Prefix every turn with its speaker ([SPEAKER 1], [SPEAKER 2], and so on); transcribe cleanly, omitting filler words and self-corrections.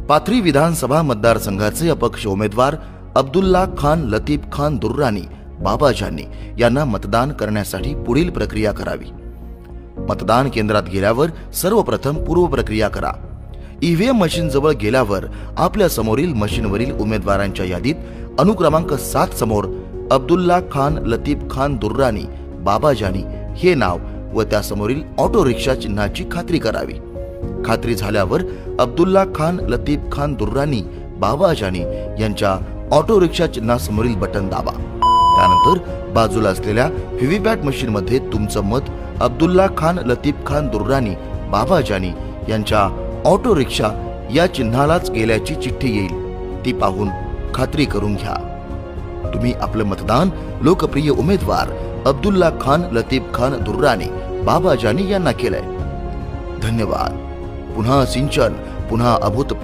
[SPEAKER 1] पाथरी विधानसभा मतदारसंघाचे अपक्ष उमेदवार अब्दुल्ला खान लतीफ खान दुर्रानी बाबाजानी यांना मतदान करण्यासाठी पुढील प्रक्रिया करावी। मतदान केंद्रात गेल्यावर सर्वप्रथम पूर्व प्रक्रिया करा। ईव्हीएम मशीन जवळ गेल्यावर आपल्या समोरील मशीनवरील उमेदवारांच्या यादीत अनुक्रमांक 7 समोर अब्दुल्ला खान लतीफ खान दुर्रानी बाबाजानी हे नाव व त्या समोरील ऑटो रिक्षा चिन्हाची खात्री करावी। खात्री झाल्यावर अब्दुल्ला खान लतीफ खान दुर्रानी बाबाजानी यांच्या ऑटो रिक्षा चिन्हासमोरील बटन दाबा। त्यानंतर बाजूला असलेल्या व्हीव्हीपॅट मशीन मध्ये तुमचं मत अब्दुल्ला खान लतीफ खान दुर्रानी बाबाजानी यांच्या ऑटो रिक्षा या चिन्हालाच गेल्याची चिठ्ठी येईल, ती पाहून खात्री करून घ्या। तुम्ही आपलं मतदान लोकप्रिय उमेदवार अब्दुल्ला खान लतीफ खान दुर्रानी बाबाजानी यांना केलंय। धन्यवाद। पुन्हा सिंचन, पुन्हा अभूतपूर्व